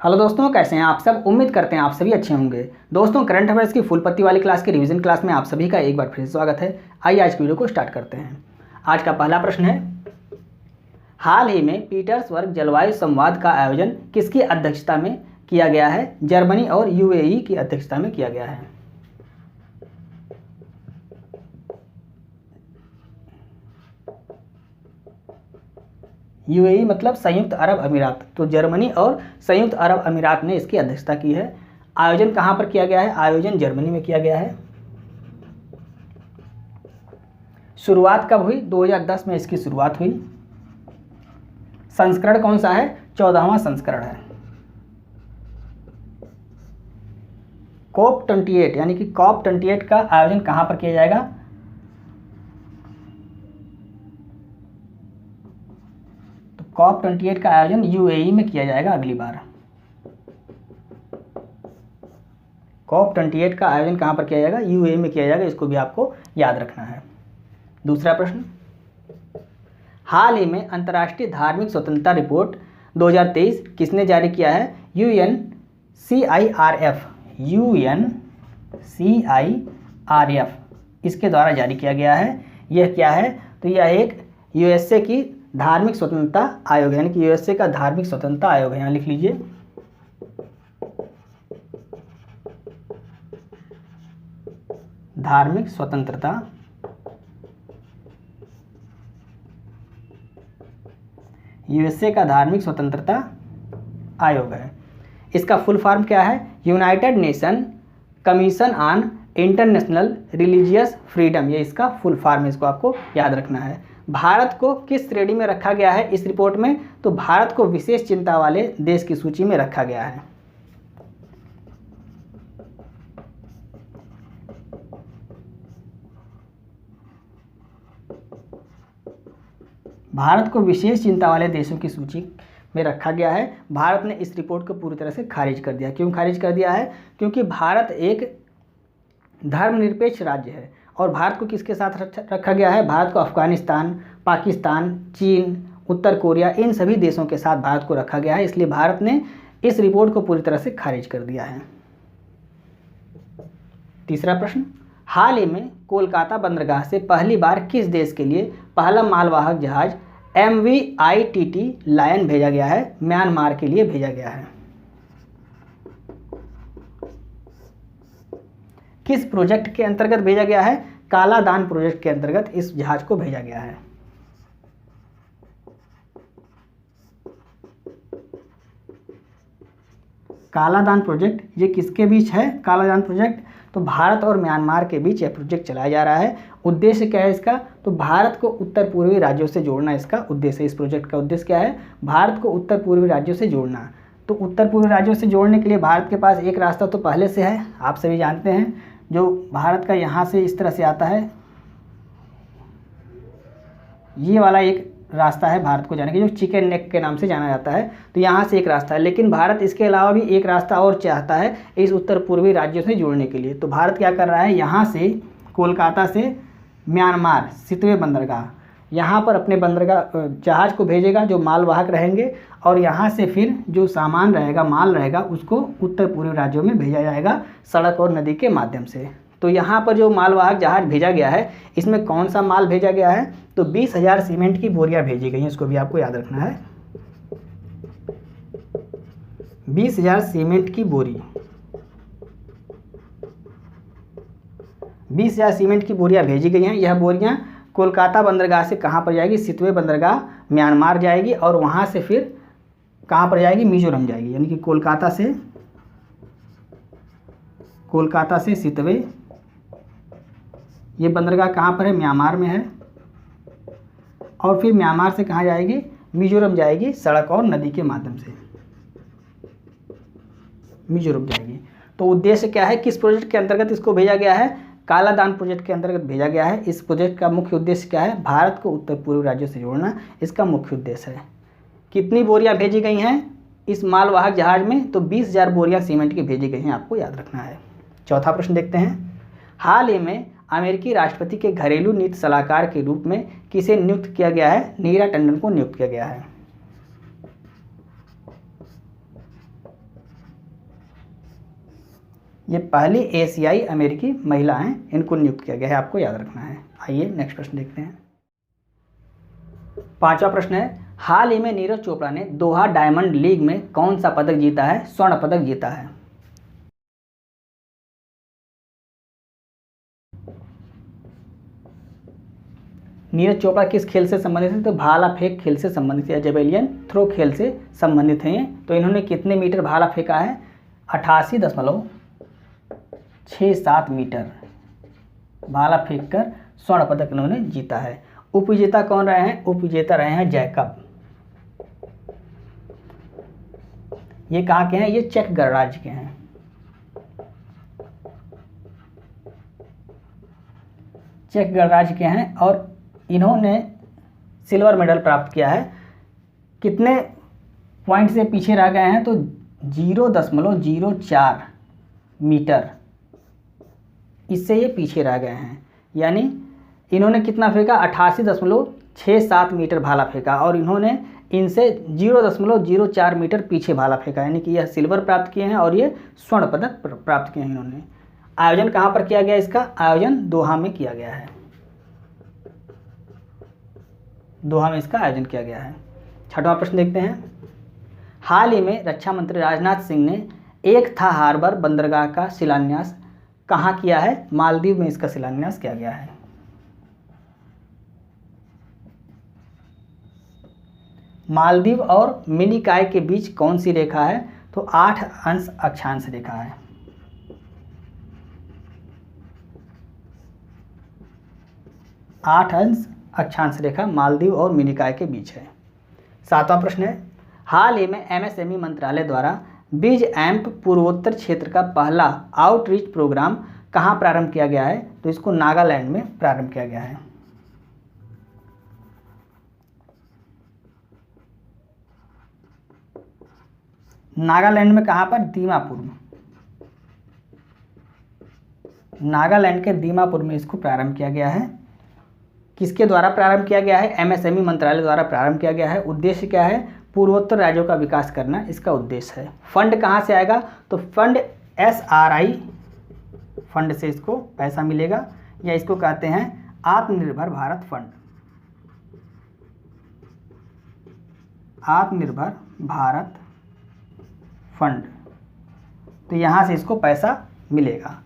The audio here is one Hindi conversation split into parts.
हेलो दोस्तों, कैसे हैं आप सब। उम्मीद करते हैं आप सभी अच्छे होंगे। दोस्तों, करंट अफेयर्स की फुल पत्ती वाली क्लास के रिवीजन क्लास में आप सभी का एक बार फिर से स्वागत है। आइए आज की वीडियो को स्टार्ट करते हैं। आज का पहला प्रश्न है, हाल ही में पीटर्सबर्ग जलवायु संवाद का आयोजन किसकी अध्यक्षता में किया गया है। जर्मनी और यूएई की अध्यक्षता में किया गया है। यूएई मतलब संयुक्त अरब अमीरात, तो जर्मनी और संयुक्त अरब अमीरात ने इसकी अध्यक्षता की है। आयोजन कहाँ पर किया गया है। आयोजन जर्मनी में किया गया है। शुरुआत कब हुई। 2010 में इसकी शुरुआत हुई। संस्करण कौन सा है। 14वां संस्करण है। COP28 यानी कि COP28 का आयोजन कहाँ पर किया जाएगा। COP28 का आयोजन यूएई में किया जाएगा अगली बार। COP28 का आयोजन कहाँ पर किया जाएगा। यूएई में किया जाएगा। इसको भी आपको याद रखना है। दूसरा प्रश्न, हाल ही में अंतर्राष्ट्रीय धार्मिक स्वतंत्रता रिपोर्ट 2023 किसने जारी किया है। UNCIRF इसके द्वारा जारी किया गया है। यह क्या है, तो यह एक यूएसए की धार्मिक स्वतंत्रता आयोग है, यानी कि यूएसए का धार्मिक स्वतंत्रता आयोग है। यहाँ लिख लीजिए, धार्मिक स्वतंत्रता यूएसए का धार्मिक स्वतंत्रता आयोग है। इसका फुल फॉर्म क्या है। United nation commission on international religious freedom, ये इसका फुल फॉर्म है। इसको आपको याद रखना है। भारत को किस श्रेणी में रखा गया है इस रिपोर्ट में, तो भारत को विशेष चिंता वाले देश की सूची में रखा गया है। भारत को विशेष चिंता वाले देशों की सूची में रखा गया है। भारत ने इस रिपोर्ट को पूरी तरह से खारिज कर दिया। क्यों खारिज कर दिया है, क्योंकि भारत एक धर्मनिरपेक्ष राज्य है और भारत को किसके साथ रखा गया है। भारत को अफगानिस्तान, पाकिस्तान, चीन, उत्तर कोरिया, इन सभी देशों के साथ भारत को रखा गया है। इसलिए भारत ने इस रिपोर्ट को पूरी तरह से खारिज कर दिया है। तीसरा प्रश्न, हाल ही में कोलकाता बंदरगाह से पहली बार किस देश के लिए पहला मालवाहक जहाज MV-ITT लायन भेजा गया है। म्यांमार के लिए भेजा गया है। किस प्रोजेक्ट के अंतर्गत भेजा गया है। काला दान प्रोजेक्ट के अंतर्गत इस जहाज को भेजा गया है। काला दान प्रोजेक्ट ये किसके बीच है। काला दान प्रोजेक्ट तो भारत और म्यांमार के बीच यह प्रोजेक्ट चलाया जा रहा है। उद्देश्य क्या है इसका, तो भारत को उत्तर पूर्वी राज्यों से जोड़ना इसका उद्देश्य है। इस प्रोजेक्ट का उद्देश्य क्या है, भारत को उत्तर पूर्वी राज्यों से जोड़ना। तो उत्तर पूर्वी राज्यों से जोड़ने के लिए भारत के पास एक रास्ता तो पहले से है, आप सभी जानते हैं, जो भारत का यहाँ से इस तरह से आता है। ये वाला एक रास्ता है भारत को जाने के, जो चिकन नेक के नाम से जाना जाता है। तो यहाँ से एक रास्ता है, लेकिन भारत इसके अलावा भी एक रास्ता और चाहता है इस उत्तर पूर्वी राज्यों से जुड़ने के लिए। तो भारत क्या कर रहा है, यहाँ से कोलकाता से म्यांमार सितवे बंदरगाह, यहाँ पर अपने बंदरगाह जहाज़ को भेजेगा जो मालवाहक रहेंगे, और यहाँ से फिर जो सामान रहेगा, माल रहेगा, उसको उत्तर पूर्वी राज्यों में भेजा जाएगा सड़क और नदी के माध्यम से। तो यहाँ पर जो मालवाहक जहाज़ भेजा गया है, इसमें कौन सा माल भेजा गया है, तो 20,000 सीमेंट की बोरियां भेजी गई हैं। इसको भी आपको याद रखना है। 20,000 सीमेंट की बोरी, 20,000 सीमेंट की बोरियां भेजी गई हैं। यह बोरियां कोलकाता बंदरगाह से कहाँ पर जाएगी, सितवे बंदरगाह म्यांमार जाएगी, और वहाँ से फिर कहाँ पर जाएगी, मिजोरम जाएगी। यानी कि कोलकाता से सितवे, ये बंदरगाह कहाँ पर है, म्यांमार में है, और फिर म्यांमार से कहाँ जाएगी, मिजोरम जाएगी, सड़क और नदी के माध्यम से मिजोरम जाएगी। तो उद्देश्य क्या है, किस प्रोजेक्ट के अंतर्गत इसको भेजा गया है, काला दान प्रोजेक्ट के अंतर्गत भेजा गया है। इस प्रोजेक्ट का मुख्य उद्देश्य क्या है, भारत को उत्तर पूर्वी राज्यों से जोड़ना, इसका मुख्य उद्देश्य है। कितनी बोरियां भेजी गई हैं इस मालवाहक जहाज में, तो 20,000 बोरियां सीमेंट की भेजी गई हैं, आपको याद रखना है। चौथा प्रश्न देखते हैं, हाल ही में अमेरिकी राष्ट्रपति के घरेलू नीति सलाहकार के रूप में किसे नियुक्त किया गया है, नीरा टंडन को नियुक्त किया गया है। ये पहली एशियाई अमेरिकी महिला हैं, इनको नियुक्त किया गया है, आपको याद रखना है। आइए नेक्स्ट प्रश्न देखते हैं। पांचवा प्रश्न है, हाल ही में नीरज चोपड़ा ने दोहा डायमंड लीग में कौन सा पदक जीता है, स्वर्ण पदक जीता है। नीरज चोपड़ा किस खेल से संबंधित है, तो भाला फेंक खेल से संबंधित है, जेवेलियन थ्रो खेल से संबंधित है ये। तो इन्होंने कितने मीटर भाला फेंका है, 88.67 मीटर भाला फेंक कर स्वर्ण पदक इन्होंने जीता है। उपविजेता कौन रहे हैं, उपविजेता रहे हैं जैकब। ये कहाँ के हैं, ये चेक गणराज्य के हैं। चेक गणराज्य के हैं और इन्होंने सिल्वर मेडल प्राप्त किया है। कितने पॉइंट से पीछे रह गए हैं, तो 0.04 मीटर इससे ये पीछे रह गए हैं। यानी इन्होंने कितना फेंका, 88.67 मीटर भाला फेंका और इन्होंने इनसे 0.04 मीटर पीछे भाला फेंका, यानी कि यह सिल्वर प्राप्त किए हैं और ये स्वर्ण पदक प्राप्त किए हैं इन्होंने। आयोजन कहाँ पर किया गया, इसका आयोजन दोहा में किया गया है। दोहा में इसका आयोजन किया गया है। छठवां प्रश्न देखते हैं। हाल ही में रक्षा मंत्री राजनाथ सिंह ने एक था हार्बर बंदरगाह का शिलान्यास कहाँ किया है, मालदीव में इसका शिलान्यास किया गया है। मालदीव और मिनिकॉय के बीच कौन सी रेखा है, तो 8 अंश अक्षांश रेखा है। आठ अंश अक्षांश रेखा मालदीव और मिनिकॉय के बीच है। सातवां प्रश्न है, हाल ही में एमएसएमई मंत्रालय द्वारा बीज एम्प पूर्वोत्तर क्षेत्र का पहला आउटरीच प्रोग्राम कहाँ प्रारंभ किया गया है, तो इसको नागालैंड में प्रारंभ किया गया है। नागालैंड में कहाँ पर, दीमापुर में। नागालैंड के दीमापुर में इसको प्रारंभ किया गया है। किसके द्वारा प्रारंभ किया गया है, एमएसएमई मंत्रालय द्वारा प्रारंभ किया गया है। उद्देश्य क्या है, पूर्वोत्तर राज्यों का विकास करना इसका उद्देश्य है। फंड कहाँ से आएगा, तो फंड SRI फंड से इसको पैसा मिलेगा, या इसको कहते हैं आत्मनिर्भर भारत फंड। आत्मनिर्भर भारत फंड, तो यहाँ से इसको पैसा मिलेगा।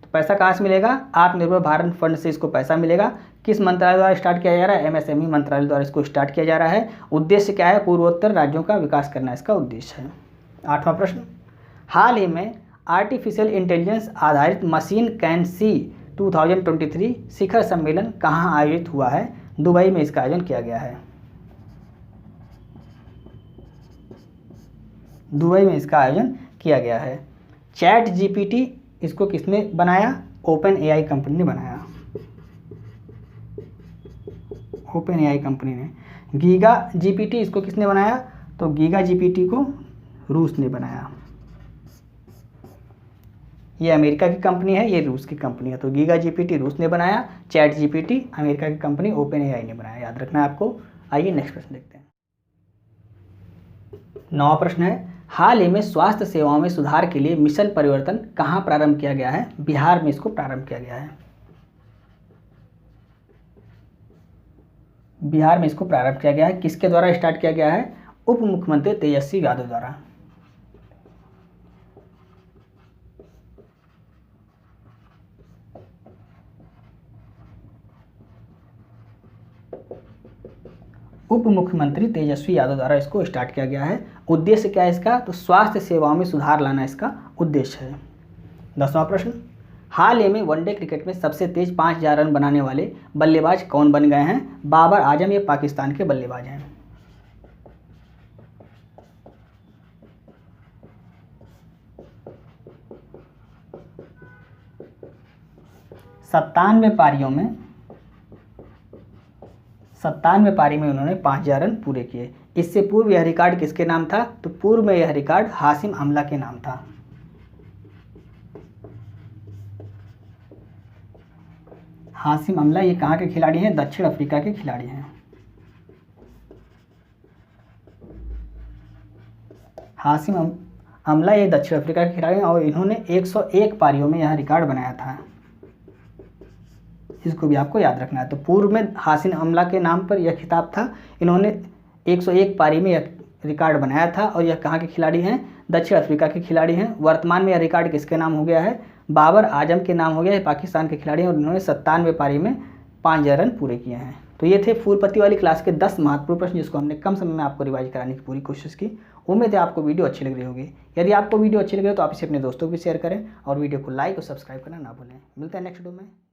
तो पैसा कहाँ से मिलेगा, आत्मनिर्भर भारत फंड से इसको पैसा मिलेगा। किस मंत्रालय द्वारा स्टार्ट किया जा रहा है, एमएसएमई मंत्रालय द्वारा इसको स्टार्ट किया जा रहा है। उद्देश्य क्या है, पूर्वोत्तर राज्यों का विकास करना इसका उद्देश्य है। आठवां प्रश्न, हाल ही में आर्टिफिशियल इंटेलिजेंस आधारित मशीन कैन सी 2023 शिखर सम्मेलन कहाँ आयोजित हुआ है, दुबई में इसका आयोजन किया गया है। दुबई में इसका आयोजन किया गया है। चैट जीपीटी इसको किसने बनाया, ओपन एआई कंपनी ने बनाया। ओपन एआई कंपनी ने। गीगा जीपीटी इसको किसने बनाया, तो गीगा जीपीटी को रूस ने बनाया। ये अमेरिका की कंपनी है, ये रूस की कंपनी है। तो गीगा जीपीटी रूस ने बनाया, चैट जीपीटी अमेरिका की कंपनी ओपन एआई ने बनाया, याद रखना है आपको। आइए नेक्स्ट प्रश्न देखते हैं। 9वां प्रश्न है, हाल ही में स्वास्थ्य सेवाओं में सुधार के लिए मिशन परिवर्तन कहाँ प्रारंभ किया गया है, बिहार में इसको प्रारंभ किया गया है। बिहार में इसको प्रारंभ किया गया है। किसके द्वारा स्टार्ट किया गया है, उप मुख्यमंत्री तेजस्वी यादव द्वारा। उप मुख्यमंत्री तेजस्वी यादव द्वारा इसको स्टार्ट किया गया है। उद्देश्य क्या है इसका, तो स्वास्थ्य सेवाओं में सुधार लाना इसका उद्देश्य है। 10वां प्रश्न, हाल ही में वनडे क्रिकेट में सबसे तेज 5000 रन बनाने वाले बल्लेबाज कौन बन गए हैं, बाबर आजम, ये पाकिस्तान के बल्लेबाज हैं। 97 पारी में उन्होंने 5000 रन पूरे किए। इससे पूर्व यह रिकॉर्ड किसके नाम था, तो पूर्व में यह रिकॉर्ड हाशिम अमला के नाम था। हाशिम अमला ये कहाँ के खिलाड़ी हैं, दक्षिण अफ्रीका के खिलाड़ी हैं। हाशिम अमला ये दक्षिण अफ्रीका के खिलाड़ी हैं और इन्होंने 101 पारियों में यह रिकॉर्ड बनाया था। इसको भी आपको याद रखना है। तो पूर्व में हासिन अमला के नाम पर यह खिताब था, इन्होंने 101 पारी में यह रिकॉर्ड बनाया था और यह कहाँ के खिलाड़ी हैं? दक्षिण अफ्रीका के खिलाड़ी हैं। वर्तमान में यह रिकॉर्ड किसके नाम हो गया है? बाबर आजम के नाम हो गया है, पाकिस्तान के खिलाड़ी हैं और इन्होंने 97 पारी में 5000 रन पूरे किए हैं। तो ये थे फूलपति वाली क्लास के 10 महत्वपूर्ण प्रश्न जिसको हमने कम समय में आपको रिवाइज कराने की पूरी कोशिश की। उम्मीद है आपको वीडियो अच्छी लग रही होगी। यदि आपको वीडियो अच्छी लग रही हो तो आप इसे अपने दोस्तों को भी शेयर करें और वीडियो को लाइक और सब्सक्राइब करना ना भूलें। मिलते हैं नेक्स्ट वीडियो में।